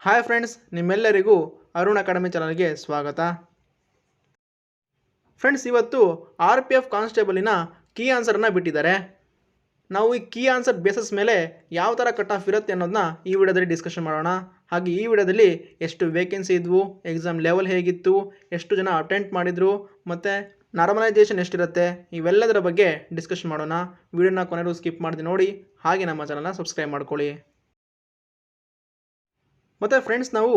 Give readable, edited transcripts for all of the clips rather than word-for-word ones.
Hi friends, ನಿಮ್ಮೆಲ್ಲರಿಗೂ Arun academy ಚಾನಲ್ಗೆ ಸ್ವಾಗತ. ಫ್ರೆಂಡ್ಸ್, ಇವತ್ತು RPF ಕಾನ್ಸ್ಟೇಬಲಿನ ಕೀ ಆನ್ಸರನ್ನು ಬಿಟ್ಟಿದ್ದಾರೆ. ನಾವು ಈ ಕೀ ಆನ್ಸರ್ ಬೇಸಸ್ ಮೇಲೆ ಯಾವ ಥರ ಕಟ್ ಆಫ್ ಇರುತ್ತೆ ಅನ್ನೋದನ್ನ ಈ ವಿಡಿಯೋದಲ್ಲಿ ಡಿಸ್ಕಷನ್ ಮಾಡೋಣ. ಹಾಗೆ ಈ ವಿಡಿಯೋದಲ್ಲಿ ಎಷ್ಟು ವೇಕೆನ್ಸಿ ಇದ್ವು, ಎಕ್ಸಾಮ್ ಲೆವೆಲ್ ಹೇಗಿತ್ತು, ಎಷ್ಟು ಜನ ಅಟೆಂಪ್ಟ್ ಮಾಡಿದರು, ಮತ್ತು ನಾರ್ಮಲೈಸೇಷನ್ ಎಷ್ಟಿರುತ್ತೆ, ಇವೆಲ್ಲದರ ಬಗ್ಗೆ ಡಿಸ್ಕಷನ್ ಮಾಡೋಣ. ವಿಡಿಯೋನ ಕೊನೆಗೂ ಸ್ಕಿಪ್ ಮಾಡಿದೆ ನೋಡಿ, ಹಾಗೆ ನಮ್ಮ ಚಾನಲ್ನ ಸಬ್ಸ್ಕ್ರೈಬ್ ಮಾಡ್ಕೊಳ್ಳಿ. ಮತ್ತು ಫ್ರೆಂಡ್ಸ್, ನಾವು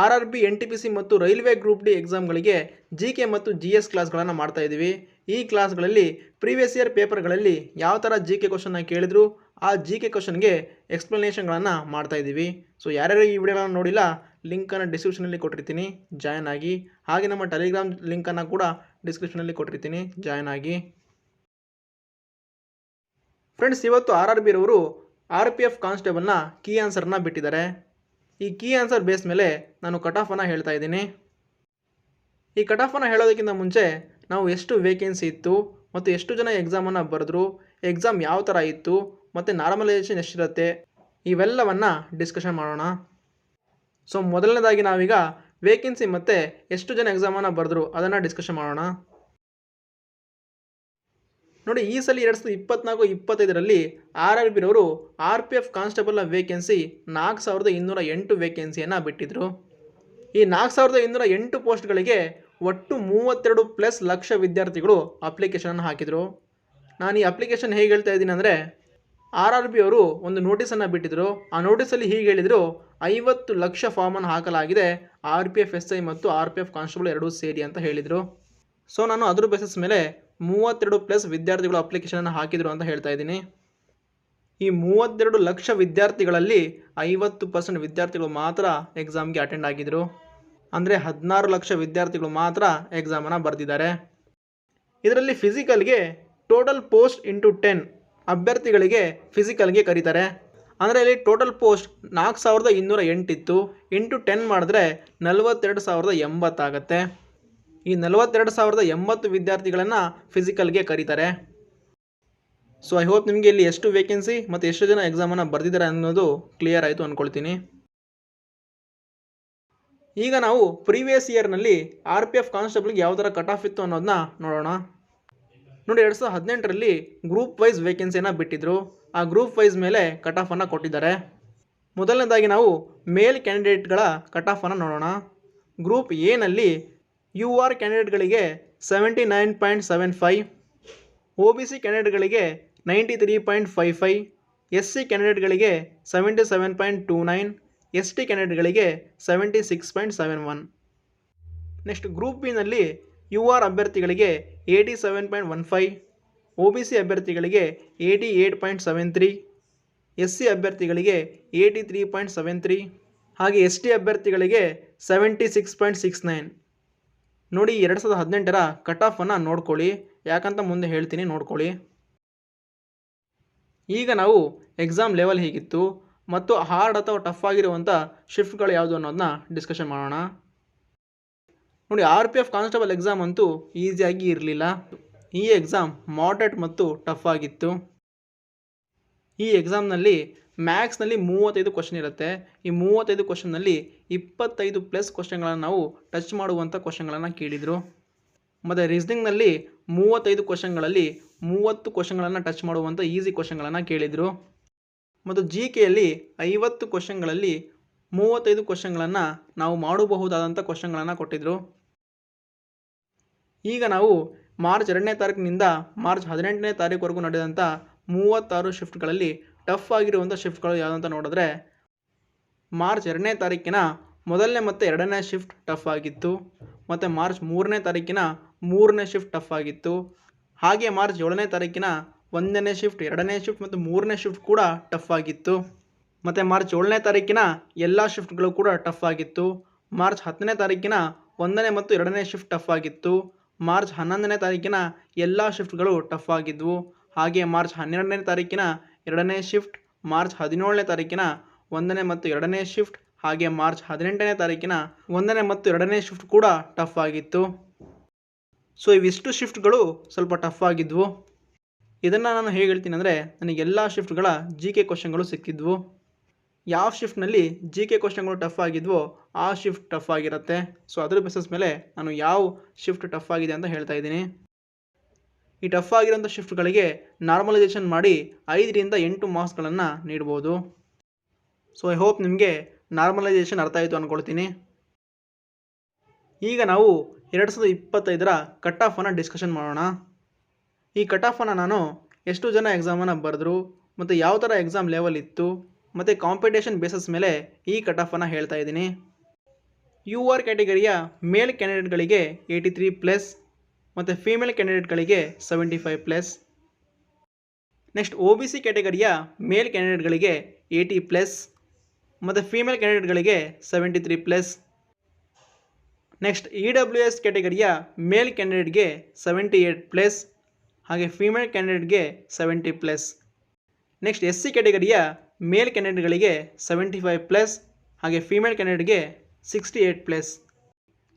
RRB NTPC ಮತ್ತು ರೈಲ್ವೆ ಗ್ರೂಪ್ ಡಿ ಎಕ್ಸಾಮ್ಗಳಿಗೆ GK ಮತ್ತು GS ಕ್ಲಾಸ್ಗಳನ್ನು ಮಾಡ್ತಾ ಇದ್ದೀವಿ. ಈ ಕ್ಲಾಸ್ಗಳಲ್ಲಿ ಪ್ರೀವಿಯಸ್ ಇಯರ್ ಪೇಪರ್ಗಳಲ್ಲಿ ಯಾವ ಥರ GK ಕ್ವಶನ್ನ ಕೇಳಿದ್ರು ಆ GK ಕ್ವಶನ್ಗೆ ಎಕ್ಸ್ಪ್ಲನೇಷನ್ಗಳನ್ನು ಮಾಡ್ತಾ ಇದ್ದೀವಿ. ಸೊ ಯಾರ್ಯಾರು ಈ ವಿಡಿಯೋಗಳನ್ನು ನೋಡಿಲ್ಲ, ಲಿಂಕನ್ನು ಡಿಸ್ಕ್ರಿಪ್ಷನಲ್ಲಿ ಕೊಟ್ಟಿರ್ತೀನಿ, ಜಾಯ್ನ್ ಆಗಿ. ಹಾಗೆ ನಮ್ಮ ಟೆಲಿಗ್ರಾಮ್ ಲಿಂಕನ್ನು ಕೂಡ ಡಿಸ್ಕ್ರಿಪ್ಷನಲ್ಲಿ ಕೊಟ್ಟಿರ್ತೀನಿ, ಜಾಯ್ನ್ ಆಗಿ. ಫ್ರೆಂಡ್ಸ್, ಇವತ್ತು RRB ರವರು RPF ಕಾನ್ಸ್ಟೇಬಲ್ನ ಕೀ ಆನ್ಸರ್ನ ಬಿಟ್ಟಿದ್ದಾರೆ. ಈ ಕೀ ಆನ್ಸರ್ ಬೇಸ್ ಮೇಲೆ ನಾನು ಕಟ್ ಆಫನ್ನು ಹೇಳ್ತಾ ಇದ್ದೀನಿ. ಈ ಕಟ್ ಆಫನ್ನು ಹೇಳೋದಕ್ಕಿಂತ ಮುಂಚೆ ನಾವು ಎಷ್ಟು ವೇಕೆನ್ಸಿ ಇತ್ತು ಮತ್ತು ಎಷ್ಟು ಜನ ಎಕ್ಸಾಮನ್ನು ಬರೆದ್ರು, ಎಕ್ಸಾಮ್ ಯಾವ ಥರ ಇತ್ತು ಮತ್ತು ನಾರ್ಮಲೈಸೇಷನ್ ಎಷ್ಟಿರುತ್ತೆ, ಇವೆಲ್ಲವನ್ನು ಡಿಸ್ಕಷನ್ ಮಾಡೋಣ. ಸೊ ಮೊದಲನೇದಾಗಿ ನಾವೀಗ ವೇಕೆನ್ಸಿ ಮತ್ತು ಎಷ್ಟು ಜನ ಎಕ್ಸಾಮನ್ನು ಬರೆದ್ರು ಅದನ್ನು ಡಿಸ್ಕಷನ್ ಮಾಡೋಣ. ನೋಡಿ, ಈ ಸಲ 2024-25ರಲ್ಲಿ RRB ರವರು RPF ಕಾನ್ಸ್ಟೇಬಲ್ನ ವೇಕೆನ್ಸಿ 4208 ವೇಕೆನ್ಸಿಯನ್ನು ಬಿಟ್ಟಿದ್ದರು. ಈ 4208 ಪೋಸ್ಟ್ಗಳಿಗೆ ಒಟ್ಟು 32+ ಲಕ್ಷ ವಿದ್ಯಾರ್ಥಿಗಳು ಅಪ್ಲಿಕೇಶನನ್ನು ಹಾಕಿದರು. ನಾನು ಈ ಅಪ್ಲಿಕೇಶನ್ ಹೇಗೆ ಹೇಳ್ತಾ ಇದ್ದೀನಿ ಅಂದರೆ, RRB ಅವರು ಒಂದು ನೋಟಿಸನ್ನು ಬಿಟ್ಟಿದ್ದರು. ಆ ನೋಟಿಸಲ್ಲಿ ಹೀಗೆ ಹೇಳಿದರು, 50 ಲಕ್ಷ ಫಾರ್ಮನ್ನು ಹಾಕಲಾಗಿದೆ RPF SI ಮತ್ತು RPF ಕಾನ್ಸ್ಟೇಬಲ್ ಎರಡೂ ಸೇರಿ ಅಂತ ಹೇಳಿದರು. ಸೊ ನಾನು ಅದ್ರ ಬೇಸಿಸ್ ಮೇಲೆ 32+ ವಿದ್ಯಾರ್ಥಿಗಳು ಅಪ್ಲಿಕೇಶನನ್ನು ಹಾಕಿದರು ಅಂತ ಹೇಳ್ತಾ ಇದ್ದೀನಿ. ಈ 32 ಲಕ್ಷ ವಿದ್ಯಾರ್ಥಿಗಳಲ್ಲಿ 50% ವಿದ್ಯಾರ್ಥಿಗಳು ಮಾತ್ರ ಎಕ್ಸಾಮ್ಗೆ ಅಟೆಂಡ್ ಆಗಿದ್ದರು. ಅಂದರೆ 16 ಲಕ್ಷ ವಿದ್ಯಾರ್ಥಿಗಳು ಮಾತ್ರ ಎಕ್ಸಾಮನ್ನು ಬರೆದಿದ್ದಾರೆ. ಇದರಲ್ಲಿ ಫಿಸಿಕಲ್ಗೆ ಟೋಟಲ್ ಪೋಸ್ಟ್ ಇಂಟು 10 ಅಭ್ಯರ್ಥಿಗಳಿಗೆ ಫಿಸಿಕಲ್ಗೆ ಕರೀತಾರೆ. ಅಂದರೆ ಇಲ್ಲಿ ಟೋಟಲ್ ಪೋಸ್ಟ್ 4208 ಇತ್ತು, ಇಂಟು 10 ಮಾಡಿದ್ರೆ 42,080 ಆಗುತ್ತೆ. ಈ 42,080 ವಿದ್ಯಾರ್ಥಿಗಳನ್ನು ಫಿಸಿಕಲ್ಗೆ ಕರೀತಾರೆ. ಸೊ ಐ ಹೋಪ್ ನಿಮಗೆ ಇಲ್ಲಿ ಎಷ್ಟು ವೇಕೆನ್ಸಿ ಮತ್ತು ಎಷ್ಟು ಜನ ಎಕ್ಸಾಮನ್ನು ಬರೆದಿದ್ದಾರೆ ಅನ್ನೋದು ಕ್ಲಿಯರ್ ಆಯಿತು ಅಂದ್ಕೊಳ್ತೀನಿ. ಈಗ ನಾವು ಪ್ರೀವಿಯಸ್ ಇಯರ್ನಲ್ಲಿ RPF ಕಾನ್ಸ್ಟೇಬಲ್ಗೆ ಯಾವ ಥರ ಕಟ್ ಆಫ್ ಇತ್ತು ಅನ್ನೋದನ್ನ ನೋಡೋಣ. ನೋಡಿ, 2018ರಲ್ಲಿ ಗ್ರೂಪ್ ವೈಸ್ ವೇಕೆನ್ಸಿಯನ್ನು ಬಿಟ್ಟಿದ್ದರು. ಆ ಗ್ರೂಪ್ ವೈಸ್ ಮೇಲೆ ಕಟ್ ಆಫನ್ನು ಕೊಟ್ಟಿದ್ದಾರೆ. ಮೊದಲನೇದಾಗಿ ನಾವು ಮೇಲ್ ಕ್ಯಾಂಡಿಡೇಟ್ಗಳ ಕಟ್ ಆಫನ್ನು ನೋಡೋಣ. ಗ್ರೂಪ್ ಎನಲ್ಲಿ UR ಕ್ಯಾಂಡಿಡೇಟ್ಗಳಿಗೆ 79.75, OBC ಕ್ಯಾಂಡಿಡೇಟ್ಗಳಿಗೆ 93.55, SC ಕ್ಯಾಂಡಿಡೇಟ್ಗಳಿಗೆ 77.29, ST ಕ್ಯಾಂಡಿಡೇಟ್ಗಳಿಗೆ 76.71. ನೆಕ್ಸ್ಟ್ ಗ್ರೂಪ್ ಬಿನಲ್ಲಿ UR ಅಭ್ಯರ್ಥಿಗಳಿಗೆ 87.15, OBC ಅಭ್ಯರ್ಥಿಗಳಿಗೆ 88.73, SC ಅಭ್ಯರ್ಥಿಗಳಿಗೆ 83.73 ಹಾಗೆ ST ಅಭ್ಯರ್ಥಿಗಳಿಗೆ 76.69. ನೋಡಿ, 2018ರ ಕಟ್ ಆಫನ್ನು ನೋಡ್ಕೊಳ್ಳಿ, ಯಾಕಂತ ಮುಂದೆ ಹೇಳ್ತೀನಿ, ನೋಡ್ಕೊಳ್ಳಿ. ಈಗ ನಾವು ಎಕ್ಸಾಮ್ ಲೆವೆಲ್ ಹೇಗಿತ್ತು ಮತ್ತು ಹಾರ್ಡ್ ಅಥವಾ ಟಫ್ ಆಗಿರುವಂಥ ಶಿಫ್ಟ್ಗಳು ಯಾವುದು ಅನ್ನೋದನ್ನ ಡಿಸ್ಕಷನ್ ಮಾಡೋಣ. ನೋಡಿ, RPF ಕಾನ್ಸ್ಟೇಬಲ್ ಎಕ್ಸಾಮ್ ಅಂತೂ ಈಸಿಯಾಗಿ ಇರಲಿಲ್ಲ. ಈ ಎಕ್ಸಾಮ್ ಮಾಡ್ರೇಟ್ ಮತ್ತು ಟಫ್ ಆಗಿತ್ತು. ಈ ಎಕ್ಸಾಮ್ನಲ್ಲಿ ಮ್ಯಾಥ್ಸ್ನಲ್ಲಿ 35 ಕ್ವಶನ್ ಇರುತ್ತೆ. ಈ 35 ಕ್ವಶನ್ನಲ್ಲಿ 25+ ಕ್ವಶನ್ಗಳನ್ನು ನಾವು ಟಚ್ ಮಾಡುವಂಥ ಕ್ವಶನ್ಗಳನ್ನು ಕೇಳಿದರು. ಮತ್ತು ರೀಸನಿಂಗ್ನಲ್ಲಿ 35 ಕ್ವಶನ್ಗಳಲ್ಲಿ 30 ಕ್ವಶನ್ಗಳನ್ನು ಟಚ್ ಮಾಡುವಂಥ ಈಸಿ ಕ್ವಶನ್ಗಳನ್ನು ಕೇಳಿದರು. ಮತ್ತು GKಯಲ್ಲಿ 50 ಕ್ವಶನ್ಗಳಲ್ಲಿ 35 ಕ್ವಶನ್ಗಳನ್ನು ನಾವು ಮಾಡಬಹುದಾದಂಥ ಕ್ವಶನ್ಗಳನ್ನು ಕೊಟ್ಟಿದ್ದರು. ಈಗ ನಾವು ಮಾರ್ಚ್ 2ನೇ ತಾರೀಕಿನಿಂದ ಮಾರ್ಚ್ 18ನೇ ತಾರೀಕುವರೆಗೂ ನಡೆದಂಥ 36 ಶಿಫ್ಟ್ಗಳಲ್ಲಿ ಟಫ್ ಆಗಿರುವಂಥ ಶಿಫ್ಟ್ಗಳು ಯಾವುದಂತ ನೋಡಿದ್ರೆ, ಮಾರ್ಚ್ 2ನೇ ತಾರೀಕಿನ ಮೊದಲನೇ ಮತ್ತು 2ನೇ ಶಿಫ್ಟ್ ಟಫ್ ಆಗಿತ್ತು. ಮತ್ತು ಮಾರ್ಚ್ 3ನೇ ತಾರೀಕಿನ 3ನೇ ಶಿಫ್ಟ್ ಟಫ್ ಆಗಿತ್ತು. ಹಾಗೆ ಮಾರ್ಚ್ 7ನೇ ತಾರೀಕಿನ 1ನೇ ಶಿಫ್ಟ್, 2ನೇ ಶಿಫ್ಟ್ ಮತ್ತು 3ನೇ ಶಿಫ್ಟ್ ಕೂಡ ಟಫ್ ಆಗಿತ್ತು. ಮತ್ತು ಮಾರ್ಚ್ 7ನೇ ತಾರೀಕಿನ ಎಲ್ಲ ಶಿಫ್ಟ್ಗಳು ಕೂಡ ಟಫ್ ಆಗಿತ್ತು. ಮಾರ್ಚ್ 10ನೇ ತಾರೀಕಿನ 1ನೇ ಮತ್ತು 2ನೇ ಶಿಫ್ಟ್ ಟಫ್ ಆಗಿತ್ತು. ಮಾರ್ಚ್ 11ನೇ ತಾರೀಕಿನ ಎಲ್ಲ ಶಿಫ್ಟ್ಗಳು ಟಫ್ ಆಗಿದ್ವು. ಹಾಗೆ ಮಾರ್ಚ್ 12ನೇ ತಾರೀಕಿನ 2ನೇ ಶಿಫ್ಟ್, ಮಾರ್ಚ್ 17ನೇ ತಾರೀಕಿನ 1ನೇ ಮತ್ತು 2ನೇ ಶಿಫ್ಟ್, ಹಾಗೆ ಮಾರ್ಚ್ 18ನೇ ತಾರೀಕಿನ 1ನೇ ಮತ್ತು 2ನೇ ಶಿಫ್ಟ್ ಕೂಡ ಟಫ್ ಆಗಿತ್ತು. ಸೊ ಇವಿಷ್ಟು ಶಿಫ್ಟ್ಗಳು ಸ್ವಲ್ಪ ಟಫ್ ಆಗಿದ್ವು. ಇದನ್ನು ನಾನು ಹೇಗೆ ಹೇಳ್ತೀನಿ ಅಂದರೆ, ನನಗೆ ಎಲ್ಲ ಶಿಫ್ಟ್ಗಳ GK ಕ್ವಶನ್ಗಳು ಸಿಕ್ಕಿದ್ವು. ಯಾವ ಶಿಫ್ಟ್ನಲ್ಲಿ ಜಿ ಕೆ ಕ್ವಶನ್ಗಳು ಟಫ್ ಆಗಿದ್ವೋ ಆ ಶಿಫ್ಟ್ ಟಫ್ ಆಗಿರುತ್ತೆ. ಸೊ ಅದ್ರ ಬೇಸಿಸ್ ಮೇಲೆ ನಾನು ಯಾವ ಶಿಫ್ಟ್ ಟಫ್ ಆಗಿದೆ ಅಂತ ಹೇಳ್ತಾ ಇದ್ದೀನಿ. ಈ ಟಫ್ ಆಗಿರೋಂಥ ಶಿಫ್ಟ್ಗಳಿಗೆ ನಾರ್ಮಲೈಸೇಷನ್ ಮಾಡಿ 5ರಿಂದ 8 ಮಾರ್ಕ್ಸ್ಗಳನ್ನು ನೀಡ್ಬೋದು. ಸೊ ಐ ಹೋಪ್ ನಿಮಗೆ ನಾರ್ಮಲೈಸೇಷನ್ ಅರ್ಥ ಆಯಿತು ಅಂದ್ಕೊಳ್ತೀನಿ. ಈಗ ನಾವು 2025ರ ಕಟ್ ಆಫನ್ನು ಡಿಸ್ಕಷನ್ ಮಾಡೋಣ. ಈ ಕಟ್ ಆಫನ್ನು ನಾನು ಎಷ್ಟು ಜನ ಎಕ್ಸಾಮನ್ನು ಬರೆದ್ರು ಮತ್ತು ಯಾವ ಥರ ಎಕ್ಸಾಮ್ ಲೆವೆಲ್ ಇತ್ತು ಮತ್ತು ಕಾಂಪಿಟೇಷನ್ ಬೇಸಸ್ ಮೇಲೆ ಈ ಕಟ್ ಆಫನ್ನು ಹೇಳ್ತಾ ಇದ್ದೀನಿ. ಯು ಆರ್ ಕ್ಯಾಟಗರಿಯ ಮೇಲ್ ಕ್ಯಾಂಡಿಡೇಟ್ಗಳಿಗೆ 83+ ಮತ್ತು ಫೀಮೇಲ್ ಕ್ಯಾಂಡಿಡೇಟ್ಗಳಿಗೆ 75+. ನೆಕ್ಸ್ಟ್ ಒ ಬಿ ಸಿ ಕ್ಯಾಟಗರಿಯ ಮೇಲ್ ಕ್ಯಾಂಡಿಡೇಟ್ಗಳಿಗೆ 80+ ಮತ್ತು ಫೀಮೇಲ್ ಕ್ಯಾಂಡಿಡೇಟ್ಗಳಿಗೆ 73+. ನೆಕ್ಸ್ಟ್ ಇ ಡಬ್ಲ್ಯೂ ಎಸ್ ಕ್ಯಾಟಗರಿಯ ಮೇಲ್ ಕ್ಯಾಂಡಿಡೇಟ್ಗೆ 78+, ಹಾಗೆ ಫೀಮೇಲ್ ಕ್ಯಾಂಡಿಡೇಟ್ಗೆ 70+. ನೆಕ್ಸ್ಟ್ ಎಸ್ ಸಿ ಕ್ಯಾಟಗರಿಯ ಮೇಲ್ ಕ್ಯಾಂಡಿಡೇಟ್ಗಳಿಗೆ 75+, ಹಾಗೆ ಫೀಮೇಲ್ ಕ್ಯಾಂಡಿಡೇಟ್ಗೆ 68+.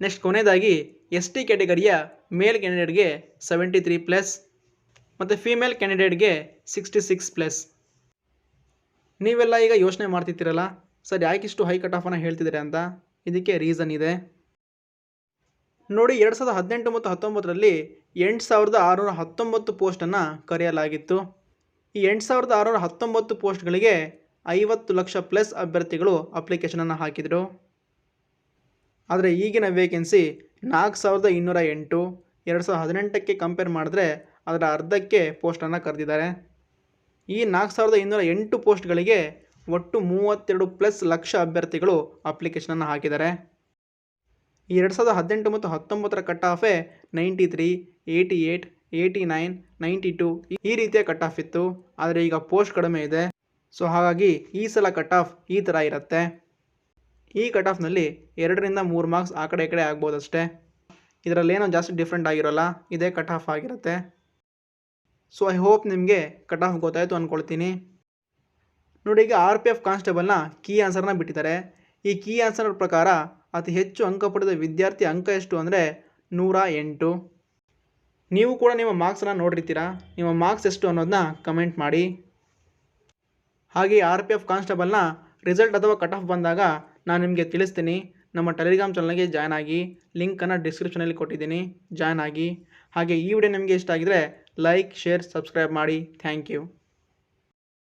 ನೆಕ್ಸ್ಟ್ ಕೊನೆಯದಾಗಿ ಎಸ್ ಟಿ ಕ್ಯಾಟಗರಿಯ ಮೇಲ್ ಕ್ಯಾಂಡಿಡೇಟ್ಗೆ 73+, ಮತ್ತು ಫೀಮೇಲ್ ಕ್ಯಾಂಡಿಡೇಟ್ಗೆ 66+. ನೀವೆಲ್ಲ ಈಗ ಯೋಚನೆ ಮಾಡ್ತಿರ್ತೀರಲ್ಲ, ಸರ್ ಯಾಕಿಷ್ಟು ಹೈ ಕಟ್ ಆಫನ್ನು ಹೇಳ್ತಿದ್ದಾರೆ ಅಂತ. ಇದಕ್ಕೆ ರೀಸನ್ ಇದೆ ನೋಡಿ. 2018 ಮತ್ತು 19ರಲ್ಲಿ 8619 ಪೋಸ್ಟನ್ನು ಕರೆಯಲಾಗಿತ್ತು. ಈ 8619 ಪೋಸ್ಟ್ಗಳಿಗೆ 50 ಲಕ್ಷ ಪ್ಲಸ್ ಅಭ್ಯರ್ಥಿಗಳು ಅಪ್ಲಿಕೇಶನನ್ನು ಹಾಕಿದರು. ಆದರೆ ಈಗಿನ ವೇಕೆನ್ಸಿ 4208. 2018ಕ್ಕೆ ಕಂಪೇರ್ ಮಾಡಿದ್ರೆ ಅದರ ಅರ್ಧಕ್ಕೆ ಪೋಸ್ಟನ್ನು ಕರೆದಿದ್ದಾರೆ. ಈ 4208 ಪೋಸ್ಟ್ಗಳಿಗೆ ಒಟ್ಟು 32+ ಲಕ್ಷ ಅಭ್ಯರ್ಥಿಗಳು ಅಪ್ಲಿಕೇಶನನ್ನು ಹಾಕಿದ್ದಾರೆ. ಈ 2018 ಮತ್ತು 19ರ ಕಟ್ ಆಫೇ 93, 88, 89, 92 ಈ ರೀತಿಯ ಕಟ್ ಆಫ್ ಇತ್ತು. ಆದರೆ ಈಗ ಪೋಸ್ಟ್ ಕಡಿಮೆ ಇದೆ. ಸೊ ಹಾಗಾಗಿ ಈ ಸಲ ಕಟ್ ಆಫ್ ಈ ಥರ ಇರುತ್ತೆ. ಈ ಕಟ್ ಆಫ್ನಲ್ಲಿ 2ರಿಂದ 3 ಮಾರ್ಕ್ಸ್ ಆ ಕಡೆ ಈ ಕಡೆ ಆಗ್ಬೋದಷ್ಟೇ. ಇದರಲ್ಲೇನೋ ಜಾಸ್ತಿ ಡಿಫ್ರೆಂಟ್ ಆಗಿರೋಲ್ಲ, ಇದೇ ಕಟ್ ಆಫ್ ಆಗಿರುತ್ತೆ. ಸೊ ಐ ಹೋಪ್ ನಿಮಗೆ ಕಟ್ ಆಫ್ ಗೊತ್ತಾಯಿತು ಅಂದ್ಕೊಳ್ತೀನಿ. ನೋಡಿ, ಈಗ RPF ಕಾನ್ಸ್ಟೇಬಲ್ನ ಕೀ ಆನ್ಸರ್ನ ಬಿಟ್ಟಿದ್ದಾರೆ. ಈ ಕೀ ಆನ್ಸರ್ ಪ್ರಕಾರ ಅತಿ ಹೆಚ್ಚು ಅಂಕ ಪಡೆದ ವಿದ್ಯಾರ್ಥಿ ಅಂಕ ಎಷ್ಟು ಅಂದರೆ 108. ನೀವು ಕೂಡ ನಿಮ್ಮ ಮಾರ್ಕ್ಸನ್ನು ನೋಡಿರ್ತೀರಾ. ನಿಮ್ಮ ಮಾರ್ಕ್ಸ್ ಎಷ್ಟು ಅನ್ನೋದನ್ನ ಕಮೆಂಟ್ ಮಾಡಿ. ಹಾಗೆ RPF ಕಾನ್ಸ್ಟೇಬಲ್ನ ರಿಸಲ್ಟ್ ಅಥವಾ ಕಟ್ ಆಫ್ ಬಂದಾಗ ನಾನು ನಿಮಗೆ ತಿಳಿಸ್ತೀನಿ. ನಮ್ಮ ಟೆಲಿಗ್ರಾಮ್ ಚಾನಲ್ಗೆ ಜಾಯ್ನ್ ಆಗಿ, ಲಿಂಕನ್ನು ಡಿಸ್ಕ್ರಿಪ್ಷನಲ್ಲಿ ಕೊಟ್ಟಿದ್ದೀನಿ, ಜಾಯ್ನ್ ಆಗಿ. ಹಾಗೆ ಈ ವಿಡಿಯೋ ನಿಮಗೆ ಇಷ್ಟ ಆಗಿದರೆ ಲೈಕ್, ಶೇರ್, ಸಬ್ಸ್ಕ್ರೈಬ್ ಮಾಡಿ. Thank you.